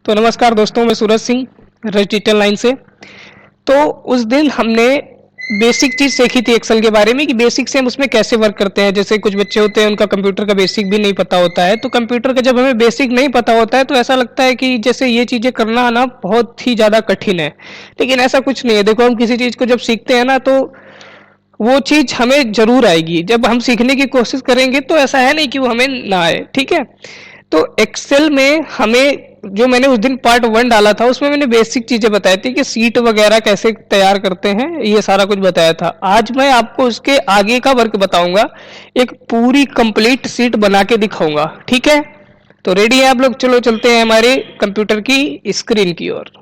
तो नमस्कार दोस्तों, मैं सूरज सिंह रज डिजिटल लाइन से। तो उस दिन हमने बेसिक चीज़ सीखी थी एक्सेल के बारे में कि बेसिक से हम उसमें कैसे वर्क करते हैं। जैसे कुछ बच्चे होते हैं उनका कंप्यूटर का बेसिक भी नहीं पता होता है, तो कंप्यूटर का जब हमें बेसिक नहीं पता होता है तो ऐसा लगता है कि जैसे ये चीज़ें करना ना बहुत ही ज़्यादा कठिन है। लेकिन ऐसा कुछ नहीं है। देखो, हम किसी चीज़ को जब सीखते हैं ना तो वो चीज़ हमें ज़रूर आएगी। जब हम सीखने की कोशिश करेंगे तो ऐसा है नहीं कि वो हमें ना आए, ठीक है। तो एक्सेल में हमें जो मैंने उस दिन पार्ट 1 डाला था उसमें मैंने बेसिक चीज़ें बताई थी कि सीट वगैरह कैसे तैयार करते हैं, ये सारा कुछ बताया था। आज मैं आपको उसके आगे का वर्क बताऊंगा, एक पूरी कंप्लीट सीट बना के दिखाऊंगा, ठीक है। तो रेडी है आप लोग? चलो चलते हैं हमारे कंप्यूटर की स्क्रीन की ओर।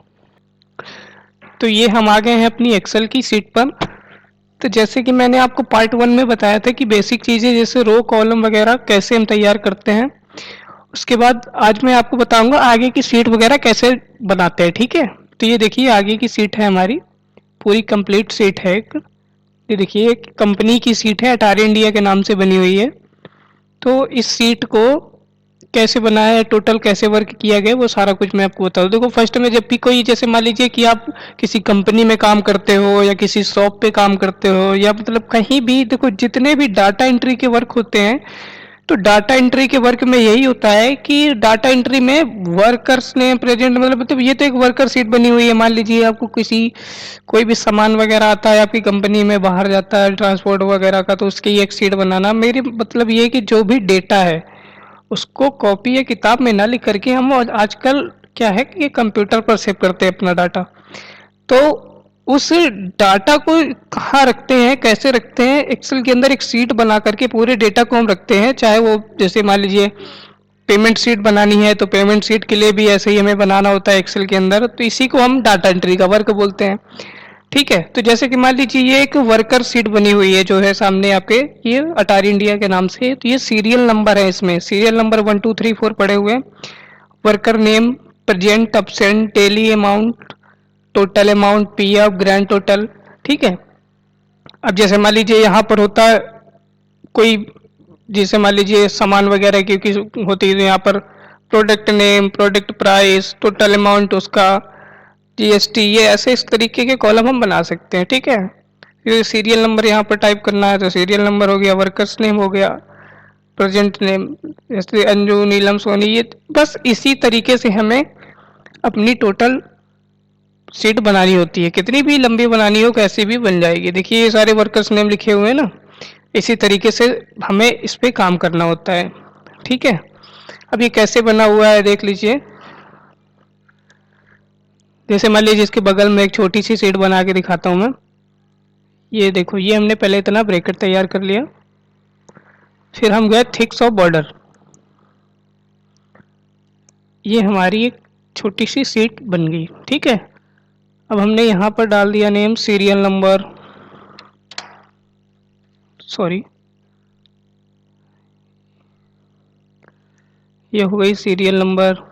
तो ये हम आ गए हैं अपनी एक्सेल की सीट पर। तो जैसे कि मैंने आपको पार्ट 1 में बताया था कि बेसिक चीज़ें जैसे रो कॉलम वगैरह कैसे हम तैयार करते हैं, उसके बाद आज मैं आपको बताऊंगा आगे की सीट वगैरह कैसे बनाते हैं, ठीक है। तो ये देखिए आगे की सीट है हमारी, पूरी कंप्लीट सीट है एक। ये देखिए एक कंपनी की सीट है, अटारी इंडिया के नाम से बनी हुई है। तो इस सीट को कैसे बनाया है, टोटल कैसे वर्क किया गया, वो सारा कुछ मैं आपको बता दूं। देखो, फर्स्ट में जब भी कोई, जैसे मान लीजिए कि आप किसी कंपनी में काम करते हो या किसी शॉप पे काम करते हो या मतलब कहीं भी, देखो जितने भी डाटा एंट्री के वर्क होते हैं, तो डाटा एंट्री के वर्क में यही होता है कि डाटा एंट्री में वर्कर्स ने प्रेजेंट, मतलब ये तो एक वर्कर सीट बनी हुई है। मान लीजिए आपको किसी कोई भी सामान वगैरह आता है आपकी कंपनी में, बाहर जाता है ट्रांसपोर्ट वगैरह का, तो उसकी एक सीट बनाना। मेरी मतलब ये है कि जो भी डेटा है उसको कॉपी या किताब में ना लिख करके हम आजकल क्या है कि कंप्यूटर पर सेव करते हैं अपना डाटा। तो उस डाटा को कहाँ रखते हैं, कैसे रखते हैं? एक्सेल के अंदर एक सीट बना करके पूरे डेटा को हम रखते हैं। चाहे वो जैसे मान लीजिए पेमेंट सीट बनानी है तो पेमेंट सीट के लिए भी ऐसे ही हमें बनाना होता है एक्सेल के अंदर। तो इसी को हम डाटा एंट्री का वर्क बोलते हैं, ठीक है। तो जैसे कि मान लीजिए ये एक वर्कर सीट बनी हुई है जो है सामने आपके, ये अटारी इंडिया के नाम से। तो ये सीरियल नंबर है, इसमें सीरियल नंबर 1 2 3 4 पड़े हुए हैं। Worker name, present, absent, daily amount, total amount, P F, grand total, ठीक है। अब जैसे मान लीजिए यहाँ पर होता है कोई, जैसे मान लीजिए सामान वगैरह की होती है, तो यहाँ पर product name, product price, total amount उसका, जीएसटी, ये ऐसे इस तरीके के कॉलम हम बना सकते हैं, ठीक है। ये सीरियल नंबर यहाँ पर टाइप करना है तो सीरियल नंबर हो गया, वर्कर्स नेम हो गया, प्रेजेंट नेम, जैसे अंजू, नीलम, सोनी, ये बस इसी तरीके से हमें अपनी टोटल सीट बनानी होती है। कितनी भी लंबी बनानी हो कैसी भी बन जाएगी। देखिए ये सारे वर्कर्स नेम लिखे हुए हैं ना, इसी तरीके से हमें इस पे काम करना होता है, ठीक है। अब ये कैसे बना हुआ है देख लीजिए। जैसे मान लीजिए इसके बगल में एक छोटी सी सीट बना के दिखाता हूँ मैं। ये देखो, ये हमने पहले इतना ब्रैकेट तैयार कर लिया, फिर हम गए थिक्स ऑफ बॉर्डर। ये हमारी एक छोटी सी सीट बन गई, ठीक है। अब हमने यहाँ पर डाल दिया नेम, सीरियल नंबर, सॉरी, ये हो गई सीरियल नंबर।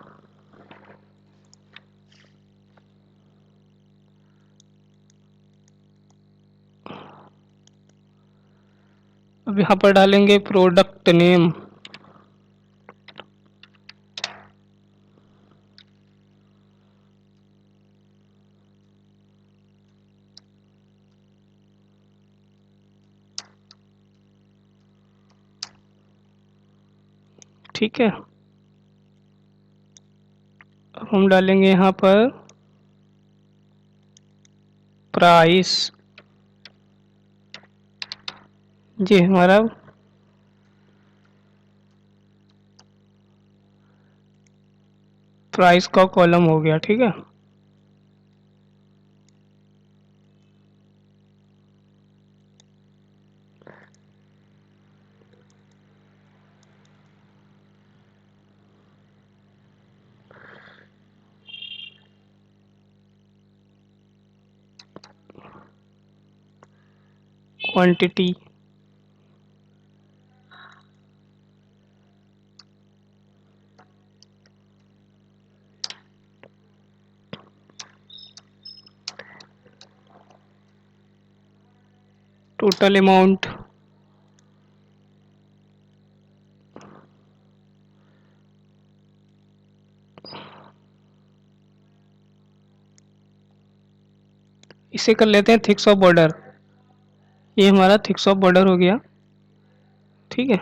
अब यहाँ पर डालेंगे प्रोडक्ट नेम, ठीक है। अब हम डालेंगे यहाँ पर प्राइस, जी हमारा प्राइस का कॉलम हो गया, ठीक है। क्वांटिटी, टोटल अमाउंट, इसे कर लेते हैं थिक्स ऑफ बॉर्डर। ये हमारा थिक्स ऑफ बॉर्डर हो गया, ठीक है।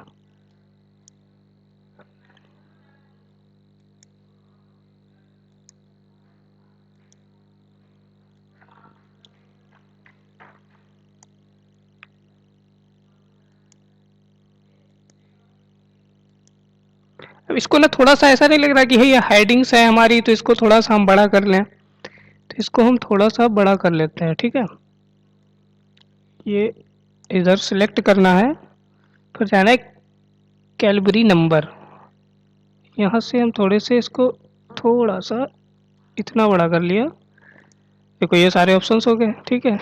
अब इसको ना थोड़ा सा ऐसा नहीं लग रहा कि ये हेडिंग्स है हमारी, तो इसको थोड़ा सा हम बड़ा कर लें, तो इसको हम थोड़ा सा बड़ा कर लेते हैं, ठीक है। ये इधर सिलेक्ट करना है, फिर जाना है कैलबरी नंबर, यहाँ से हम थोड़े से इसको थोड़ा सा इतना बड़ा कर लिया। देखो ये सारे ऑप्शंस हो गए, ठीक है।